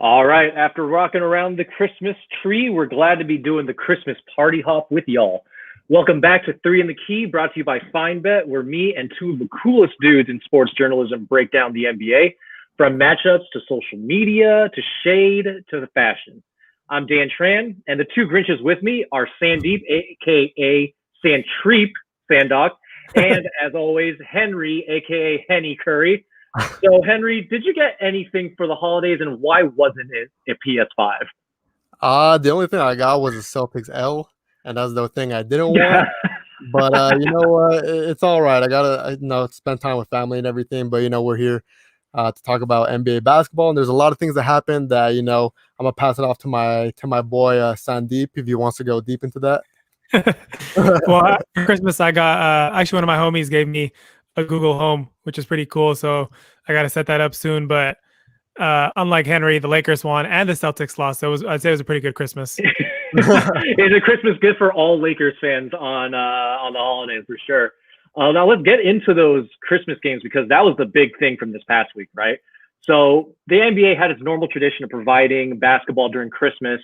All right, after rocking around the Christmas tree, we're glad to be doing the Christmas party hop with y'all. Welcome back to Three in the Key, brought to you by FineBet, where me and two of the coolest dudes in sports journalism break down the NBA, from matchups to social media to shade to the fashion. I'm Dan Tran, and the two Grinches with me are Sandeep, aka Santreep Sandok, and as always, Henry, aka Henny Curry. So, Henry, did you get anything for the holidays, and why wasn't it a PS5? The only thing I got was a Celtics L, and that's the thing I didn't want. But you know what? It's all right. I gotta spend time with family and everything. But we're here to talk about NBA basketball, and there's a lot of things that happened that I'm gonna pass it off to my boy Sandeep if he wants to go deep into that. Well, for Christmas, I got actually one of my homies gave me a Google Home, which is pretty cool. So I got to set that up soon. But unlike Henry, the Lakers won and the Celtics lost. So I'd say it was a pretty good Christmas. It's a Christmas gift for all Lakers fans on the holidays for sure. Now let's get into those Christmas games because that was the big thing from this past week, right? So the NBA had its normal tradition of providing basketball during Christmas.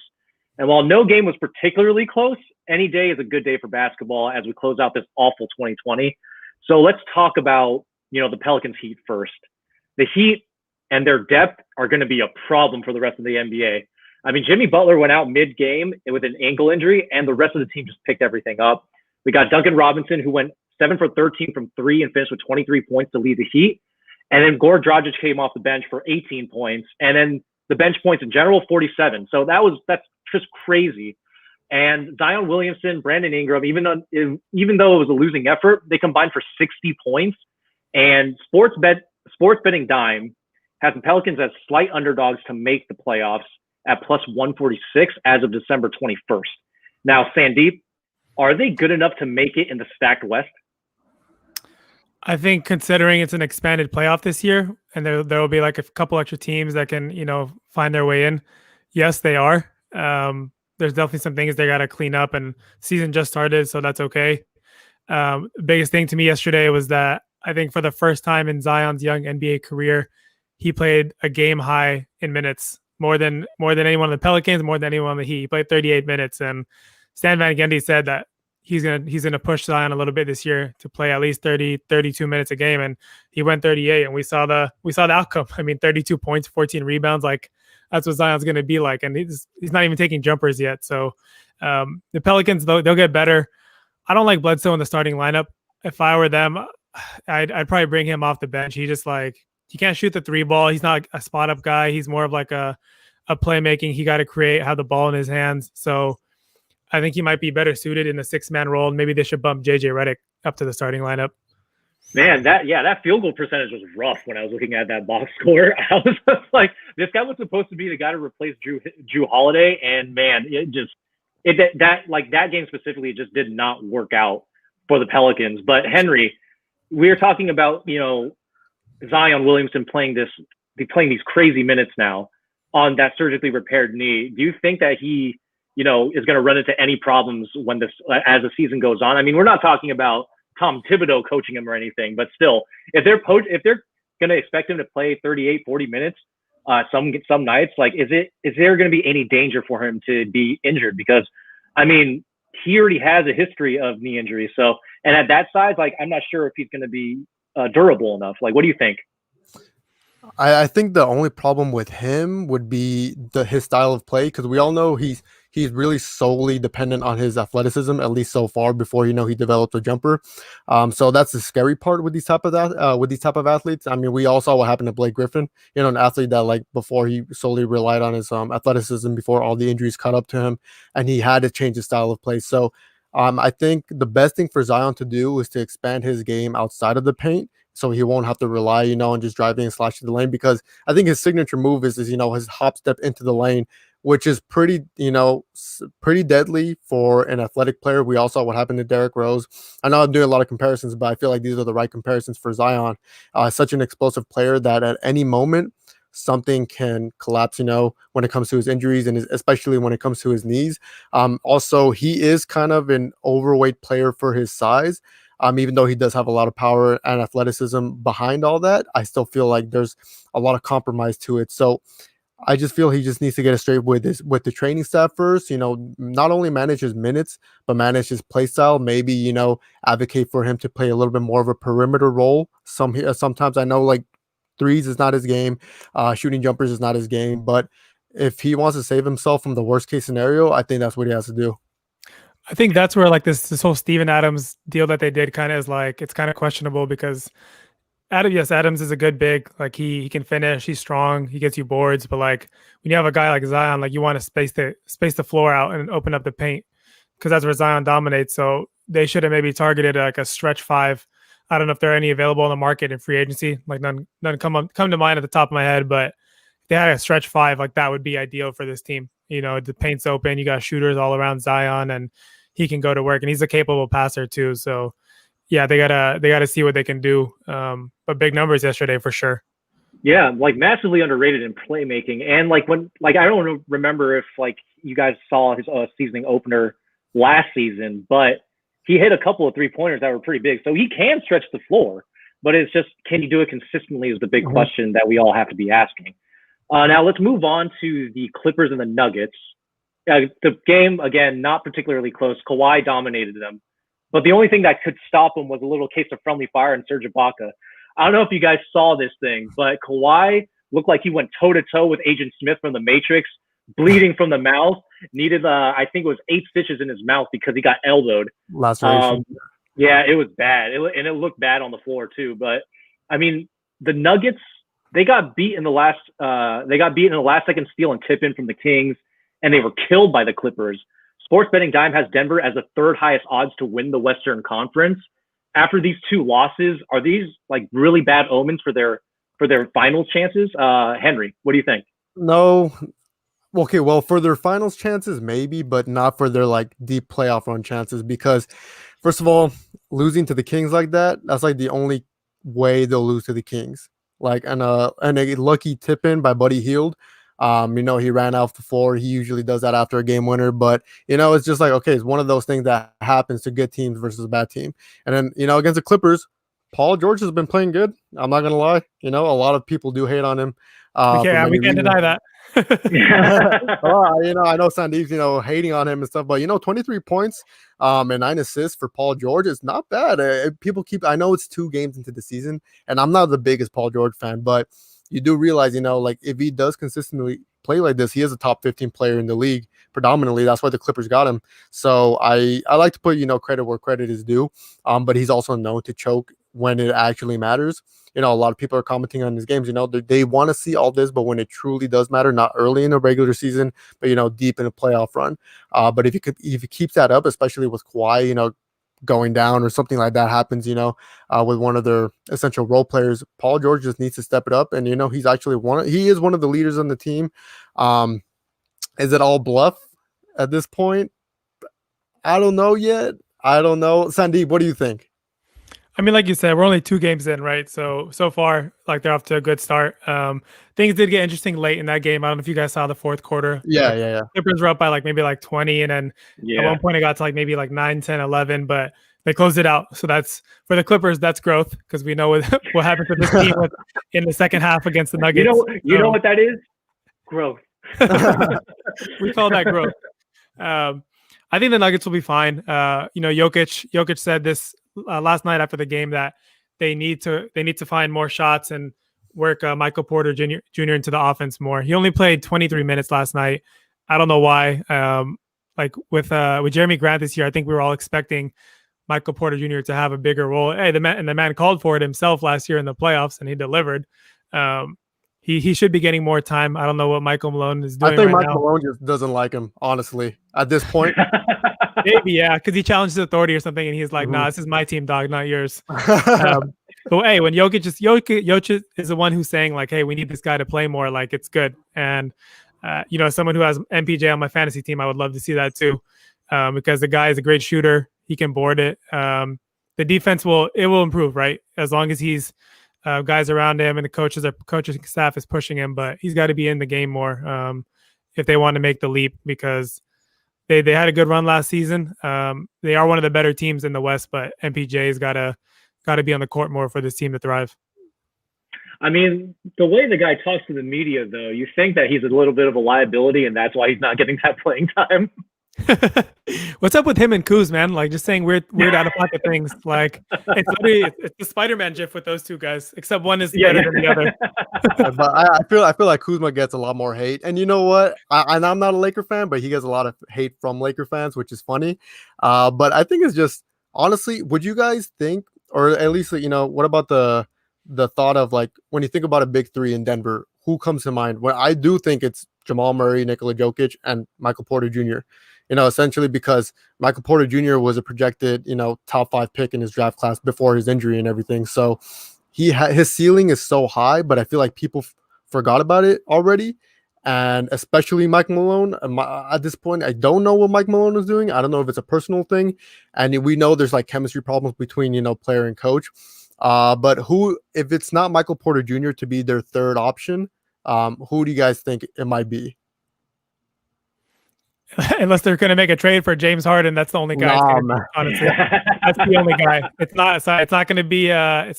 And while no game was particularly close, any day is a good day for basketball as we close out this awful 2020. So let's talk about, the Pelicans Heat first. The Heat and their depth are going to be a problem for the rest of the NBA. I mean, Jimmy Butler went out mid-game with an ankle injury, and the rest of the team just picked everything up. We got Duncan Robinson, who went 7 for 13 from 3 and finished with 23 points to lead the Heat. And then Goran Dragic came off the bench for 18 points. And then the bench points in general, 47. So that's just crazy. And Zion Williamson, Brandon Ingram, even though it was a losing effort, they combined for 60 points. And Sports Betting Dime has the Pelicans as slight underdogs to make the playoffs at plus 146 as of December 21st. Now, Sandeep, are they good enough to make it in the stacked West? I think considering it's an expanded playoff this year, and there will be like a couple extra teams that can, find their way in. Yes, they are. There's definitely some things they got to clean up, and season just started, so that's okay. The biggest thing to me yesterday was that I think for the first time in Zion's young NBA career, he played a game high in minutes, more than anyone on the Pelicans, more than anyone on the Heat. He played 38 minutes, and Stan Van Gundy said that he's gonna push Zion a little bit this year to play at least 30, 32 minutes a game, and he went 38, and we saw the outcome. I mean, 32 points, 14 rebounds, like that's what Zion's going to be like, and he's not even taking jumpers yet. So the Pelicans, they'll get better. I don't like Bledsoe in the starting lineup. If I were them, I'd probably bring him off the bench. He can't shoot the three ball. He's not a spot up guy. He's more of like a playmaking. He got to have the ball in his hands. So I think he might be better suited in the 6-man role. Maybe they should bump JJ Redick up to the starting lineup. Man, that field goal percentage was rough when I was looking at that box score. I was just like, this guy was supposed to be the guy to replace Drew Holiday, and man, that game specifically just did not work out for the Pelicans. But Henry, we're talking about Zion Williamson playing these crazy minutes now on that surgically repaired knee. Do you think that he is going to run into any problems as the season goes on? I mean, we're not talking about Tom Thibodeau coaching him or anything, but still, if they're going to expect him to play 38, 40 minutes some nights, like is there going to be any danger for him to be injured? Because I mean, he already has a history of knee injuries. So, and at that size, like I'm not sure if he's going to be durable enough. Like, what do you think? I think the only problem with him would be his style of play, because we all know he's really solely dependent on his athleticism, at least so far, before he developed a jumper. So that's the scary part with these type of athletes. I mean, we all saw what happened to Blake Griffin, an athlete that before he solely relied on his athleticism before all the injuries caught up to him, and he had to change his style of play. So I think the best thing for Zion to do is to expand his game outside of the paint, so he won't have to rely, on just driving and slashing the lane, because I think his signature move is his hop step into the lane, which is pretty deadly for an athletic player. We all saw what happened to Derrick Rose. I know I'm doing a lot of comparisons, but I feel like these are the right comparisons for Zion. Such an explosive player that at any moment something can collapse, when it comes to his injuries, and especially when it comes to his knees. Also, he is kind of an overweight player for his size. Even though he does have a lot of power and athleticism behind all that, I still feel like there's a lot of compromise to it. So I just feel he just needs to get it straight with the training staff first. Not only manage his minutes, but manage his play style. Maybe advocate for him to play a little bit more of a perimeter role. Sometimes I know like threes is not his game, shooting jumpers is not his game. But if he wants to save himself from the worst case scenario, I think that's what he has to do. I think that's where like this whole Steven Adams deal that they did kind of is like it's kind of questionable because Adams is a good big. Like he can finish, he's strong, he gets you boards, but like when you have a guy like Zion, like you want to space the floor out and open up the paint because that's where Zion dominates. So they should have maybe targeted like a stretch five. I don't know if there are any available on the market in free agency. Like none come to mind at the top of my head, but if they had a stretch five, like that would be ideal for this team. The paint's open, you got shooters all around Zion, and he can go to work, and he's a capable passer too. So yeah, they gotta see what they can do. But big numbers yesterday for sure. Yeah, like massively underrated in playmaking, and like I don't remember if like you guys saw his seasoning opener last season, but he hit a couple of 3-pointers that were pretty big. So he can stretch the floor, but it's just can you do it consistently is the big question that we all have to be asking. Now let's move on to the Clippers and the Nuggets. The game again, not particularly close. Kawhi dominated them. But the only thing that could stop him was a little case of friendly fire and Serge Ibaka. I don't know if you guys saw this thing, but Kawhi looked like he went toe-to-toe with Agent Smith from The Matrix, bleeding from the mouth, needed, I think it was 8 stitches in his mouth because he got elbowed. Laceration. Yeah, it was bad. And it looked bad on the floor too. But, I mean, the Nuggets, they got beat in the last second steal and tip in from the Kings, and they were killed by the Clippers. Sports Betting Dime has Denver as the 3rd highest odds to win the Western Conference. After these 2 losses, are these like really bad omens for their finals chances? Henry, what do you think? No. Okay, well, for their finals chances, maybe, but not for their like deep playoff run chances. Because, first of all, losing to the Kings like that's like the only way they'll lose to the Kings. Like and a lucky tip in by Buddy Hield. He ran off the floor. He usually does that after a game winner, but it's just like, okay, it's one of those things that happens to good teams versus a bad team. And then, against the Clippers, Paul George has been playing good. I'm not going to lie. A lot of people do hate on him. We can't deny that. I know Sandeep's, hating on him and stuff, but 23 points, and 9 assists for Paul George is not bad. I know it's 2 games into the season, and I'm not the biggest Paul George fan, but you do realize, like if he does consistently play like this, he is a top 15 player in the league predominantly. That's why the Clippers got him. So I like to put, credit where credit is due. But he's also known to choke when it actually matters. A lot of people are commenting on his games, they want to see all this, but when it truly does matter, not early in the regular season, but, deep in a playoff run. But if he keeps that up, especially with Kawhi, going down or something like that happens, with one of their essential role players, Paul George just needs to step it up. And, he's actually he is one of the leaders on the team. Is it all bluff at this point? I don't know yet. I don't know. Sandeep, what do you think? I mean, like you said, we're only 2 games in, right? So far, like they're off to a good start. Things did get interesting late in that game. I don't know if you guys saw the 4th quarter. Yeah. Clippers were up by maybe 20, and then at one point it got to maybe 9, 10, 11, but they closed it out. So that's for the Clippers. That's growth because we know what happened to this team in the second half against the Nuggets. You know what that is? Growth. We call that growth. I think the Nuggets will be fine. Jokic said this last night after the game that they need to find more shots and work Michael Porter Jr. into the offense more. He only played 23 minutes last night. I don't know why. With Jeremy Grant this year, I think we were all expecting Michael Porter Jr. to have a bigger role. Hey, the man called for it himself last year in the playoffs, and he delivered. He should be getting more time. I don't know what Michael Malone is doing. I think right Michael now. Malone just doesn't like him, honestly, at this point. Maybe, yeah, because he challenged his authority or something, and he's like, "Nah, this is my team, dog, not yours." But hey, when Jokic is the one who's saying like, "Hey, we need this guy to play more," like it's good. And someone who has MPJ on my fantasy team, I would love to see that too, because the guy is a great shooter. He can board it. The defense will improve, right? As long as he's guys around him and the coaching staff is pushing him, but he's got to be in the game more if they want to make the leap, because they had a good run last season. They are one of the better teams in the West, but MPJ's got to be on the court more for this team to thrive. I mean, the way the guy talks to the media, though, you think that he's a little bit of a liability, and that's why he's not getting that playing time. What's up with him and Kuz, man? Like just saying weird out of pocket things. Like it's literally it's the Spider-Man gif with those two guys, except one is better than the other. But I feel like Kuzma gets a lot more hate, and you know what? And I'm not a Laker fan, but he gets a lot of hate from Laker fans, which is funny. But I think it's just honestly, would you guys think, or at least what about the thought of like when you think about a big three in Denver, who comes to mind? Well, I do think it's Jamal Murray, Nikola Jokic, and Michael Porter Jr. Essentially because Michael Porter Jr. was a projected, top 5 pick in his draft class before his injury and everything. So his ceiling is so high, but I feel like people forgot about it already. And especially Mike Malone. At this point, I don't know what Mike Malone is doing. I don't know if it's a personal thing. And we know there's like chemistry problems between, player and coach. But if it's not Michael Porter Jr. to be their third option, who do you guys think it might be? Unless they're going to make a trade for James Harden, that's the only guy. Honestly, that's the only guy. It's not going to be. I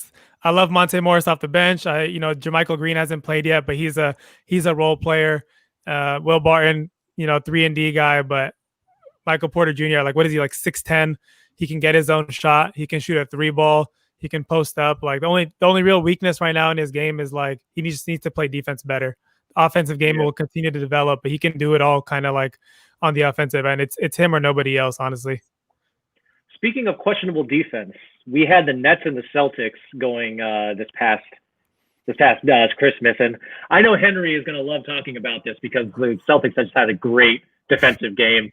love Monte Morris off the bench. JaMychal Green hasn't played yet, but he's a role player. Will Barton, 3-and-D guy, but Michael Porter Jr. Like, what is he, like 6'10"? He can get his own shot. He can shoot a 3-ball. He can post up. Like the only real weakness right now in his game is like he needs to play defense better. Offensive game will continue to develop, but he can do it all kind of like on the offensive end. It's him or nobody else, honestly. Speaking of questionable defense, we had the Nets and the Celtics going this past Christmas, and I know Henry is going to love talking about this because the Celtics just had a great defensive game.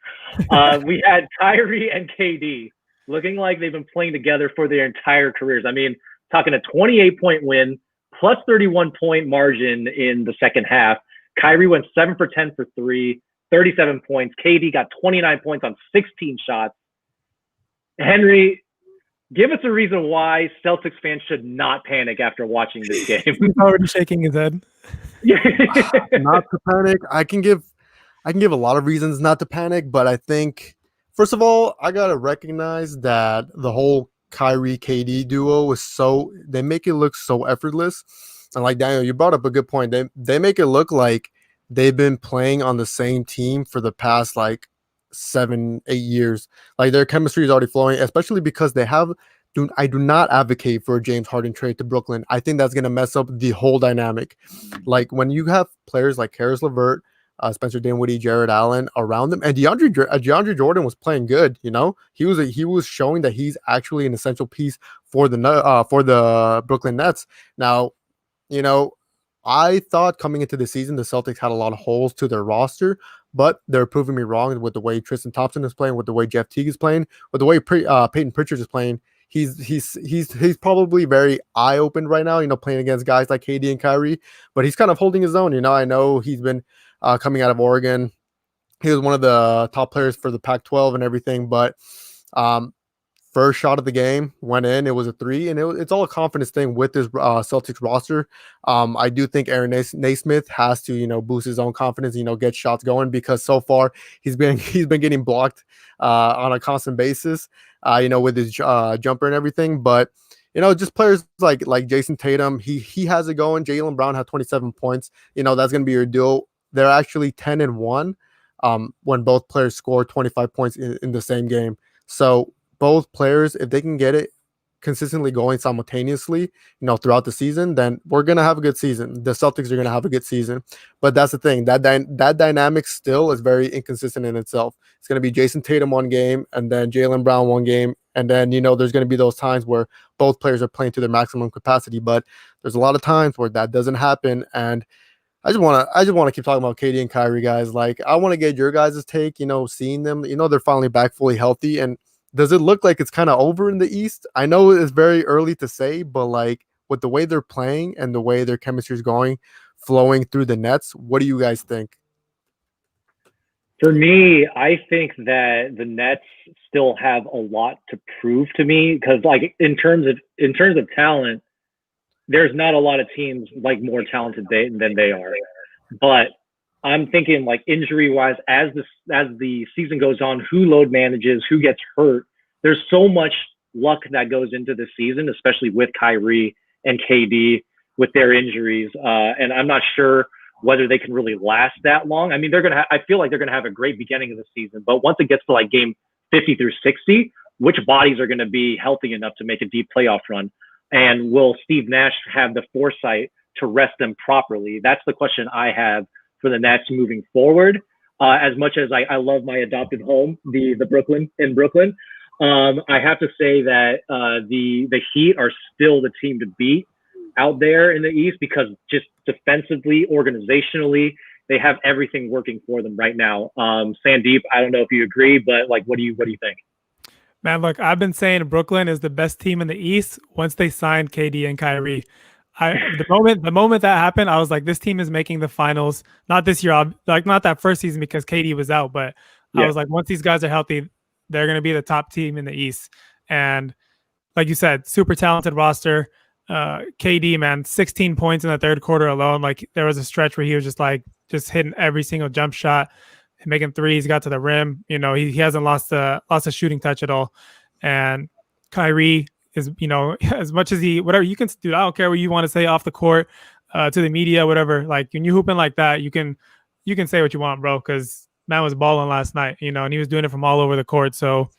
We had Kyrie and KD looking like they've been playing together for their entire careers. I mean, talking a 28-point win, plus 31-point margin in the second half. Kyrie went 7 for 10 for 3, 37 points. KD got 29 points on 16 shots. Henry, give us a reason why Celtics fans should not panic after watching this game. He's already shaking his head. Not to panic. I can give a lot of reasons not to panic, but I think first of all, I gotta recognize that the whole Kyrie KD duo they make it look so effortless. And like Daniel, you brought up a good point. They make it look like they've been playing on the same team for the past like 7-8 years. Like their chemistry is already flowing, especially because I do not advocate for a James Harden trade to Brooklyn. I think that's going to mess up the whole dynamic. Like when you have players like Karis LeVert, Spencer Dinwiddie, Jared Allen around them, and DeAndre Jordan was playing good. He was showing that he's actually an essential piece for the Brooklyn Nets. Now, I thought coming into the season the Celtics had a lot of holes to their roster, but they're proving me wrong with the way Tristan Thompson is playing, with the way Jeff Teague is playing, with the way Peyton Pritchard is playing. He's probably very eye-opened right now, playing against guys like KD and Kyrie, but he's kind of holding his own. I know he's been coming out of Oregon. He was one of the top players for the Pac-12 and everything, but first shot of the game went in. It was a 3, and it's all a confidence thing with this Celtics roster. I do think Aaron Naismith has to, boost his own confidence, get shots going, because so far he's been getting blocked on a constant basis, with his jumper and everything. But just players like Jason Tatum, he has it going. Jaylen Brown had 27 points. That's going to be your duo. They're actually 10-1 when both players score 25 points in the same game. So both players, if they can get it consistently going simultaneously, throughout the season, then we're going to have a good season. The Celtics are going to have a good season. But that's the thing. That dynamic still is very inconsistent in itself. It's going to be Jason Tatum one game, and then Jaylen Brown one game. And then, there's going to be those times where both players are playing to their maximum capacity. But there's a lot of times where that doesn't happen. And I just want to keep talking about KD and Kyrie, guys. Like, I want to get your guys' take, seeing them, they're finally back fully healthy. And does it look like it's kind of over in the East? I know it's very early to say, but like with the way they're playing and the way their chemistry is flowing through the Nets, what do you guys think? For me, I think that the Nets still have a lot to prove to me, because like in terms of talent, there's not a lot of teams like more talented than they are. But I'm thinking like injury wise, as the season goes on, who load manages, who gets hurt. There's so much luck that goes into the season, especially with Kyrie and KD. with their injuries, and I'm not sure whether they can really last that long. I mean, I feel like they're gonna have a great beginning of the season, but once it gets to like game 50 through 60, which bodies are going to be healthy enough to make a deep playoff run? And will Steve Nash have the foresight to rest them properly? That's the question I have for the Nets moving forward. As much as I love my adopted home, the Brooklyn in Brooklyn, I have to say that the Heat are still the team to beat out there in the East, because just defensively, organizationally, they have everything working for them right now. Sandeep, I don't know if you agree, but like, what do you think? Man, look, I've been saying Brooklyn is the best team in the East once they signed KD and Kyrie. The moment that happened, I was like, this team is making the finals. Not this year, like not that first season because KD was out, but yeah. I was like, once these guys are healthy, they're going to be the top team in the East. And like you said, super talented roster. KD, man, 16 points in the third quarter alone. Like there was a stretch where he was just hitting every single jump shot, making threes, got to the rim. You know, he hasn't lost a shooting touch at all. And Kyrie is, you know, as much as whatever you can do, I don't care what you want to say off the court, to the media, whatever. Like when you hooping like that, you can say what you want, bro, because man was balling last night, you know, and he was doing it from all over the court. So,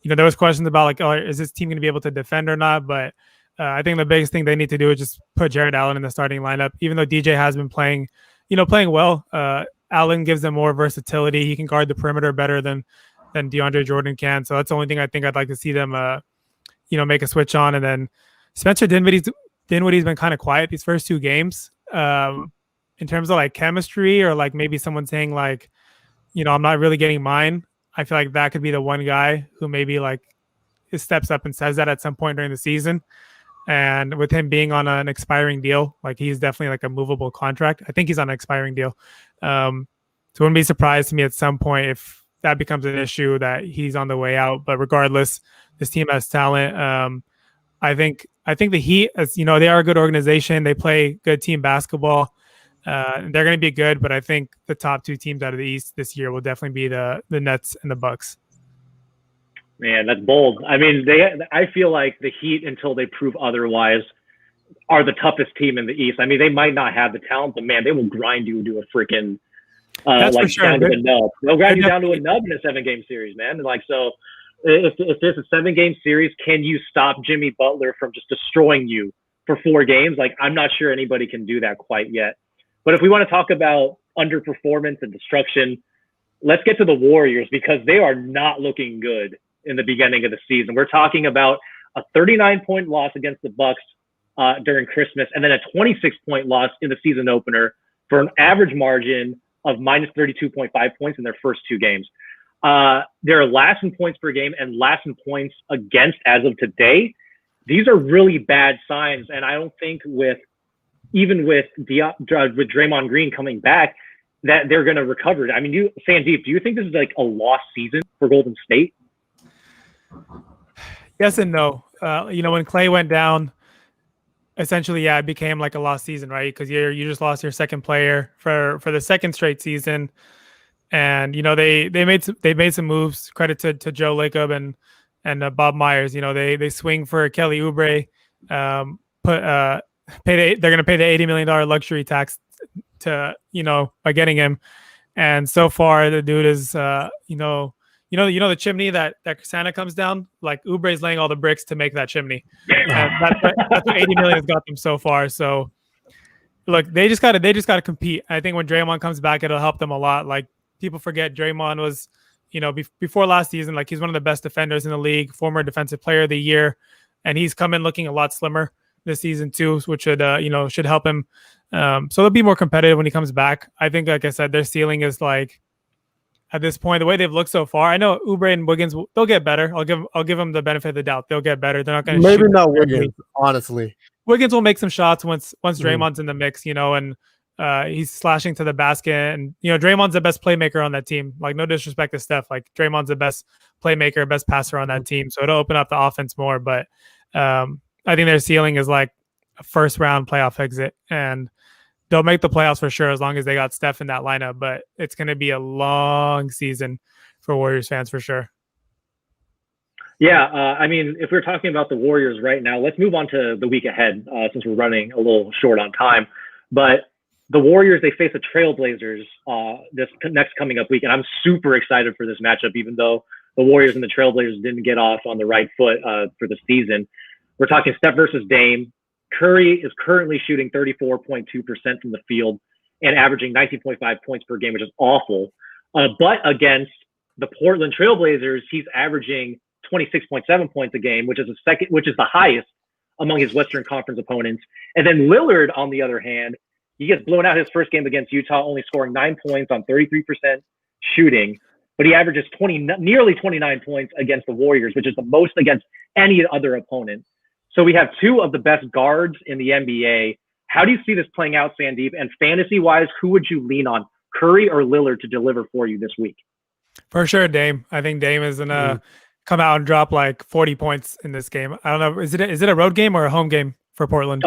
you know, there was questions about like, oh, is this team going to be able to defend or not? But I think the biggest thing they need to do is just put Jared Allen in the starting lineup, even though DJ has been playing well. Allen gives them more versatility. He can guard the perimeter better than DeAndre Jordan can. So that's the only thing I think I'd like to see them, make a switch on. And then Spencer Dinwiddie's been kind of quiet these first two games. In terms of like chemistry, or like maybe someone saying like, you know, I'm not really getting mine. I feel like that could be the one guy who maybe like steps up and says that at some point during the season. And with him being on an expiring deal, like he's definitely like a movable contract. I think he's on an expiring deal. So it wouldn't be surprised to me at some point if that becomes an issue that he's on the way out. But regardless, this team has talent. I think the Heat, as you know, they are a good organization. They play good team basketball. They're going to be good, but I think the top two teams out of the East this year will definitely be the Nets and the Bucks. Man, that's bold. I mean, I feel like the Heat, until they prove otherwise, are the toughest team in the East. I mean, they might not have the talent, but man, they will grind you to a freaking like sure. Down to a nub. They'll grind you down to a nub in a 7-game series, man. And like, so if there's a 7-game series, can you stop Jimmy Butler from just destroying you for 4 games? Like, I'm not sure anybody can do that quite yet. But if we want to talk about underperformance and destruction, let's get to the Warriors, because they are not looking good in the beginning of the season. We're talking about a 39-point loss against the Bucks during Christmas, and then a 26-point loss in the season opener for an average margin of minus 32.5 points in their first 2 games. They're last in points per game and last in points against as of today. These are really bad signs, and I don't think with Draymond Green coming back that they're going to recover. I mean, Sandeep, do you think this is like a lost season for Golden State? Yes and no. When Clay went down, essentially, yeah, it became like a lost season, right? Because you just lost your second player for the second straight season, and you know they made some moves. Credit to Joe Lacob and Bob Myers. You know they swing for Kelly Oubre, they're going to pay the $80 million luxury tax by getting him, and so far the dude is the chimney that Santa comes down, like Oubre's laying all the bricks to make that chimney. And that's what 80 million has got them so far. So look, they just gotta compete. I think when Draymond comes back, it'll help them a lot. Like people forget Draymond was, before last season, like he's one of the best defenders in the league, former defensive player of the year. And he's come in looking a lot slimmer this season too, which should help him. So they'll be more competitive when he comes back. I think, like I said, their ceiling is like, at this point, the way they've looked so far, I know Oubre and Wiggins, they'll get better. I'll give them the benefit of the doubt. They'll get better. They're not going to maybe not Wiggins, honestly. Wiggins will make some shots once Draymond's in the mix, and he's slashing to the basket. And Draymond's the best playmaker on that team. Like no disrespect to Steph, like Draymond's the best playmaker, best passer on that team. So it'll open up the offense more. But I think their ceiling is like a first round playoff exit, and they'll make the playoffs for sure as long as they got Steph in that lineup. But it's going to be a long season for Warriors fans for sure. Yeah, I mean, if we're talking about the Warriors right now, let's move on to the week ahead since we're running a little short on time. But the Warriors, they face the Trailblazers this next coming up week, and I'm super excited for this matchup, even though the Warriors and the Trailblazers didn't get off on the right foot for the season. We're talking Steph versus Dame. Curry is currently shooting 34.2% from the field and averaging 19.5 points per game, which is awful. But against the Portland Trailblazers, he's averaging 26.7 points a game, which is the highest among his Western Conference opponents. And then Lillard, on the other hand, he gets blown out his first game against Utah, only scoring 9 points on 33% shooting, but he averages nearly 29 points against the Warriors, which is the most against any other opponent. So we have two of the best guards in the NBA. How do you see this playing out, Sandeep? And fantasy-wise, who would you lean on, Curry or Lillard, to deliver for you this week? For sure, Dame. I think Dame is gonna come out and drop like 40 points in this game. I don't know. Is it a road game or a home game for Portland?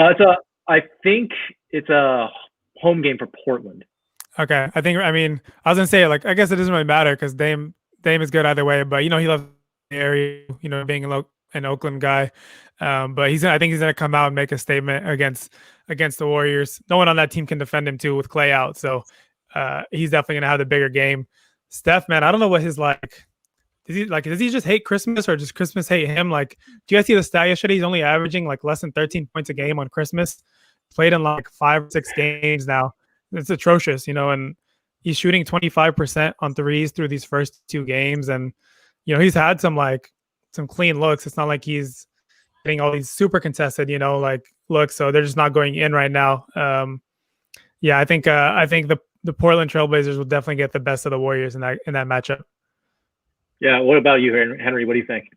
I think it's a home game for Portland. Okay. I was gonna say, like, I guess it doesn't really matter because Dame is good either way, but he loves the area, being an Oakland guy. But I think he's gonna come out and make a statement against the Warriors. No one on that team can defend him too with Clay out. So he's definitely gonna have the bigger game. Steph, man, I don't know what his does he just hate Christmas or does Christmas hate him? Like, do you guys see the stat yesterday? He's only averaging like less than 13 points a game on Christmas. Played in like 5 or 6 games now. It's atrocious, and he's shooting 25% on threes through these first 2 games. And, he's had some clean looks. It's not like he's getting all these super contested, looks. So they're just not going in right now. I think the Portland Trailblazers will definitely get the best of the Warriors in that matchup. Yeah. What about you, Henry? What do you think?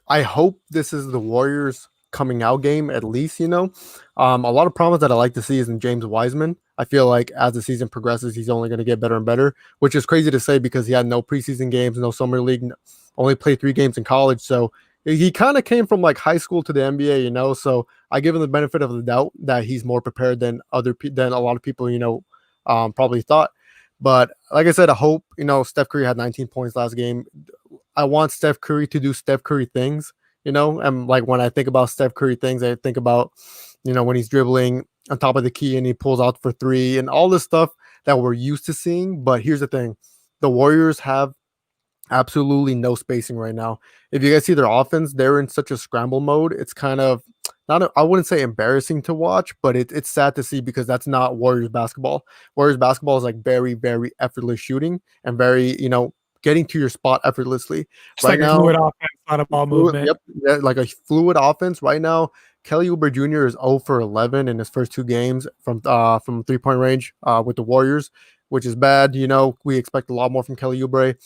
I hope this is the Warriors coming out game, at least. A lot of promise that I like to see is in James Wiseman. I feel like as the season progresses, he's only going to get better and better, which is crazy to say because he had no preseason games, no summer league, only played 3 games in college. So he kind of came from like high school to the NBA, so I give him the benefit of the doubt that he's more prepared than a lot of people, probably thought. But like I said, I hope, Steph Curry had 19 points last game. I want Steph Curry to do Steph Curry things, and like when I think about Steph Curry things, I think about, when he's dribbling on top of the key and he pulls out for 3 and all this stuff that we're used to seeing. But here's the thing. The Warriors have absolutely no spacing right now. If you guys see their offense, they're in such a scramble mode. It's kind of I wouldn't say embarrassing to watch, but it's sad to see because that's not Warriors basketball. Warriors basketball is like very, very effortless shooting and very, getting to your spot effortlessly. Just right like a fluid offense, not a ball movement. Yep, like a fluid offense. Right now, Kelly Oubre Jr. is 0 for 11 in his first 2 games from 3-point range with the Warriors, which is bad. We expect a lot more from Kelly Oubre.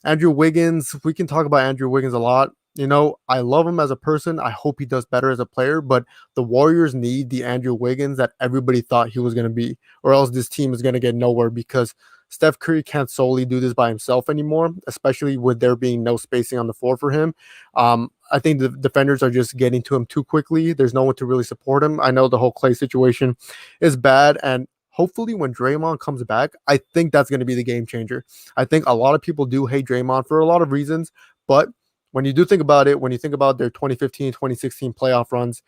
Andrew Wiggins, we can talk about Andrew Wiggins a lot. I love him as a person. I hope he does better as a player, but the Warriors need the Andrew Wiggins that everybody thought he was going to be, or else this team is going to get nowhere because Steph Curry can't solely do this by himself anymore, especially with there being no spacing on the floor for him. I think the defenders are just getting to him too quickly. There's no one to really support him. I know the whole Clay situation is bad, and hopefully when Draymond comes back, I think that's going to be the game changer. I think a lot of people do hate Draymond for a lot of reasons, but when you do think about it, when you think about their 2015, 2016 playoff runs,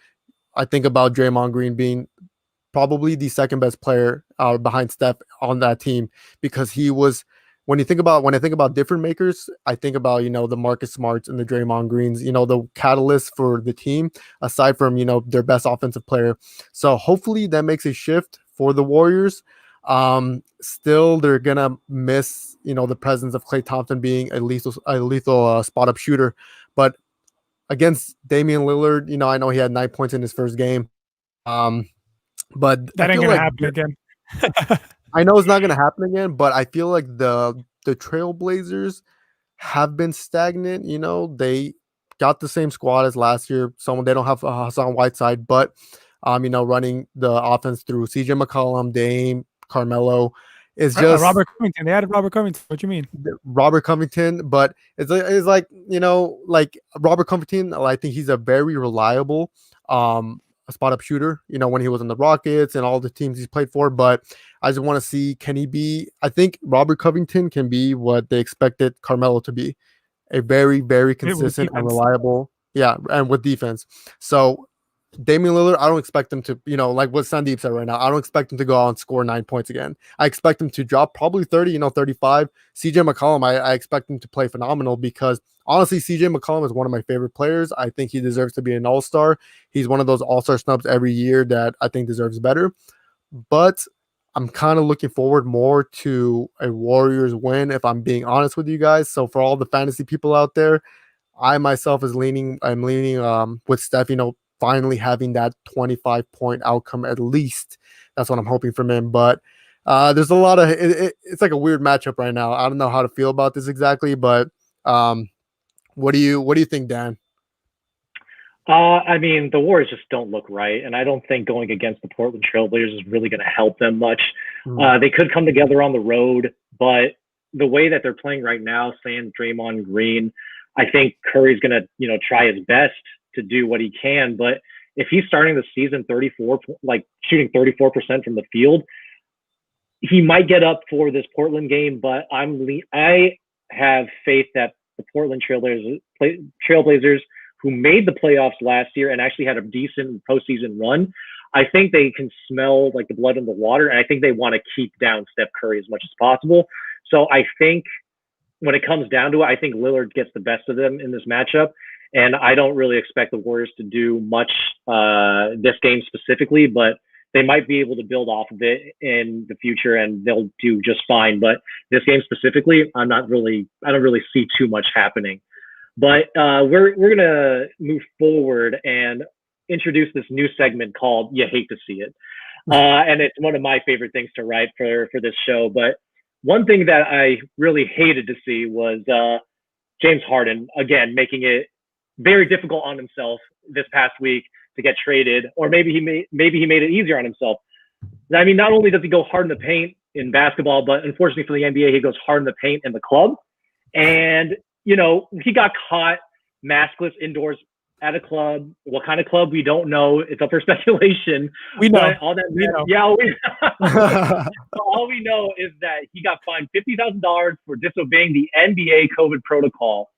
I think about Draymond Green being probably the second best player behind Steph on that team because he was, when I think about different makers, I think about, the Marcus Smarts and the Draymond Greens, the catalyst for the team, aside from, their best offensive player. So hopefully that makes a shift for the Warriors. Still, they're going to miss, the presence of Klay Thompson being a lethal spot-up shooter. But against Damian Lillard, I know he had 9 points in his first game. But that ain't going to happen again. I know it's not going to happen again, but I feel like the Trailblazers have been stagnant. They got the same squad as last year. They don't have Hassan Whiteside, but running the offense through CJ McCollum, Dame, Carmelo. It's just Robert Covington. They added Robert Covington. What do you mean? Robert Covington, but it's like like Robert Covington. I think he's a very reliable spot-up shooter. When he was in the Rockets and all the teams he's played for. But I just want to see, can he be? I think Robert Covington can be what they expected Carmelo to be. a very, very With consistent and defense. reliable. Yeah, and with defense. So Damian Lillard, I don't expect him to, like what Sandeep said right now, I don't expect him to go out and score 9 points again. I expect him to drop probably 30, 35. CJ McCollum, I expect him to play phenomenal because honestly, CJ McCollum is one of my favorite players. I think he deserves to be an all-star. He's one of those all-star snubs every year that I think deserves better. But I'm kind of looking forward more to a Warriors win, if I'm being honest with you guys. So for all the fantasy people out there, I myself I'm leaning with Steph, finally having that 25-point outcome at least. That's what I'm hoping from him. But there's a lot of it's like a weird matchup right now. I don't know how to feel about this exactly, but what do you think, Dan? I mean, the Warriors just don't look right, and I don't think going against the Portland Trailblazers is really going to help them much. They could come together on the road, but the way that they're playing right now, saying Draymond Green, I think Curry's going to, try his best to do what he can. But if he's starting the season shooting 34% from the field, he might get up for this Portland game. But I have faith that the Portland Trailblazers, who made the playoffs last year and actually had a decent postseason run, I think they can smell like the blood in the water, and I think they want to keep down Steph Curry as much as possible. So I think when it comes down to it, I think Lillard gets the best of them in this matchup, and I don't really expect the Warriors to do much this game specifically, but they might be able to build off of it in the future, and they'll do just fine. But this game specifically, I don't really see too much happening. But we're going to move forward and introduce this new segment called You Hate to See It. And it's one of my favorite things to write for this show. But one thing that I really hated to see was James Harden, again, making it very difficult on himself this past week to get traded, or maybe he made it easier on himself. I mean, not only does he go hard in the paint in basketball, but unfortunately for the NBA, he goes hard in the paint in the club. And he got caught maskless indoors at a club. What kind of club? We don't know. It's up for speculation. We know. All we know is that he got fined $50,000 for disobeying the NBA COVID protocol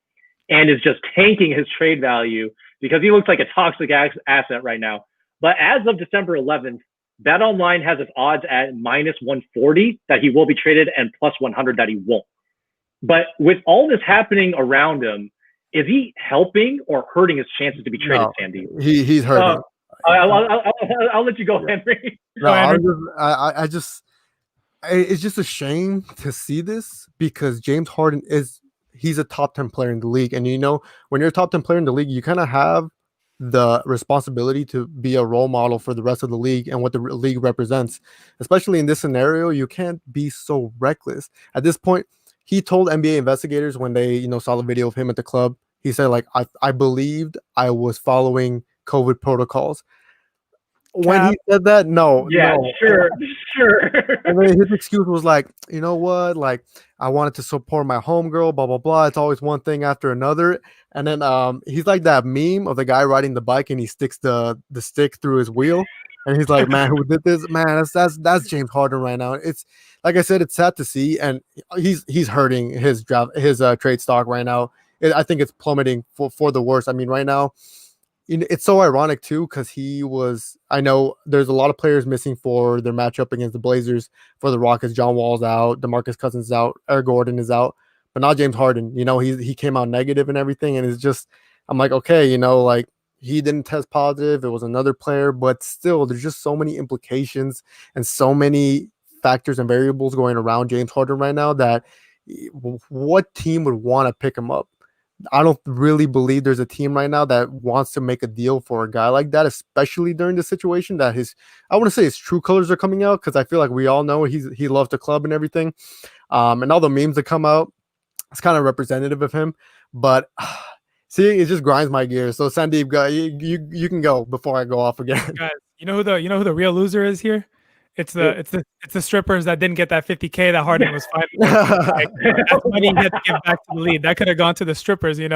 and is just tanking his trade value because he looks like a toxic asset right now. But as of December 11th, BetOnline has his odds at -140 that he will be traded and +100 that he won't. But with all this happening around him, is he helping or hurting his chances to be traded, No, Sandy? He's hurting. I'll let you go, Henry. It's just a shame to see this because James Harden he's a top 10 player in the league. And when you're a top 10 player in the league, you kind of have the responsibility to be a role model for the rest of the league and what the league represents. Especially in this scenario, you can't be so reckless. At this point, he told NBA investigators when they, saw the video of him at the club, he said, I believed I was following COVID protocols. When he said that, no. Sure. And then his excuse was you know what? I wanted to support my homegirl, blah, blah, blah. It's always one thing after another. And then he's like that meme of the guy riding the bike and he sticks the stick through his wheel. And he's like, man, who did this? Man, that's James Harden right now. It's like I said, it's sad to see, and he's hurting his trade stock right now. I think it's plummeting for the worse. I mean, right now, it's so ironic too because I know there's a lot of players missing for their matchup against the Blazers. For the Rockets, John Wall's out, DeMarcus Cousins is out, Eric Gordon is out, but not James Harden. He came out negative and everything, and it's just I'm like, okay, he didn't test positive. It was another player, but still, there's just so many implications and so many factors and variables going around James Harden right now that what team would want to pick him up? I don't really believe there's a team right now that wants to make a deal for a guy like that, especially during the situation that I want to say his true colors are coming out because I feel like we all know he loves the club and everything. And all the memes that come out, it's kind of representative of him, but see, it just grinds my gears. So Sandeep, you can go before I go off again. Guys, you know who the real loser is here? It's the strippers that didn't get that $50K that Harden was fighting. That's money he had to give back to the league. That could have gone to the strippers, And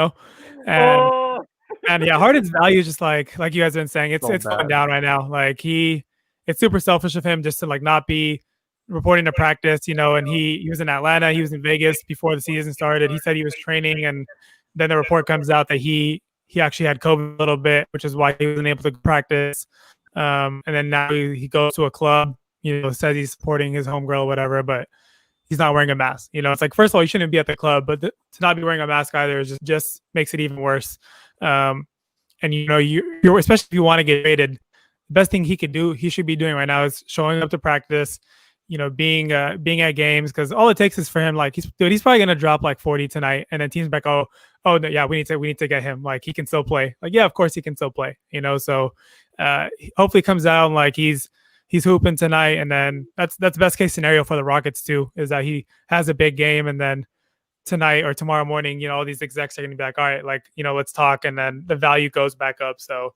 yeah, Harden's value is just like you guys have been saying, it's going down right now. It's super selfish of him just to not be reporting to practice, and he was in Atlanta, he was in Vegas before the season started. He said he was training and then the report comes out that he actually had COVID a little bit, which is why he wasn't able to practice. And then now he goes to a club, says he's supporting his homegirl or whatever, but he's not wearing a mask. It's like, first of all, you shouldn't be at the club, but to not be wearing a mask either is just makes it even worse. And you're especially if you want to get traded, the best thing he should be doing right now is showing up to practice, being at games, because all it takes is for him, like, he's probably gonna drop like 40 tonight, and then teams back, oh no, yeah, we need to get him, like, he can still play. Like, yeah, of course he can still play, so hopefully comes out like he's hooping tonight, and then that's the best case scenario for the Rockets too, is that he has a big game, and then tonight or tomorrow morning, all these execs are gonna be like, all right, like, let's talk, and then the value goes back up. So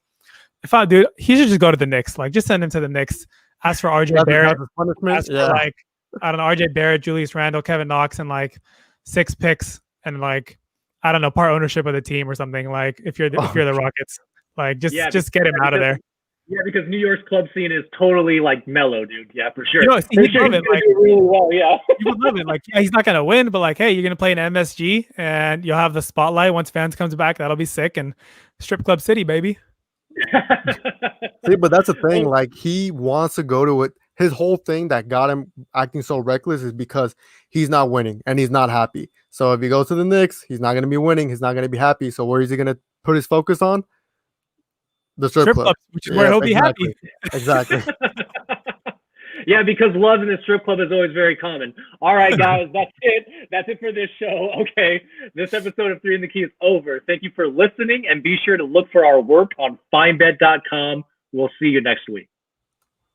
he should just go to the Knicks. Like, just send him to the Knicks. Ask for RJ Barrett. Ask for, like, I don't know, RJ Barrett, Julius Randle, Kevin Knox, and like 6 picks, and like, I don't know, part ownership of the team or something. Like, if you're the Rockets, like, just get him out of there. Yeah, because New York's club scene is totally like mellow, dude. Yeah, for sure. He'd love it. Like, really well, yeah. You would love it. Like, yeah, he's not gonna win, but like, hey, you're gonna play in MSG, and you'll have the spotlight once fans comes back. That'll be sick. And strip club city, baby. See, but that's the thing. Like, he wants to go to it. His whole thing that got him acting so reckless is because he's not winning and he's not happy. So if he goes to the Knicks, he's not going to be winning. He's not going to be happy. So where is he going to put his focus on? The strip club, which is where he'll be happy. Exactly. Yeah, because love in the strip club is always very common. All right, guys, that's it. That's it for this show. Okay, this episode of 3 in the Key is over. Thank you for listening, and be sure to look for our work on FineBet.com. We'll see you next week.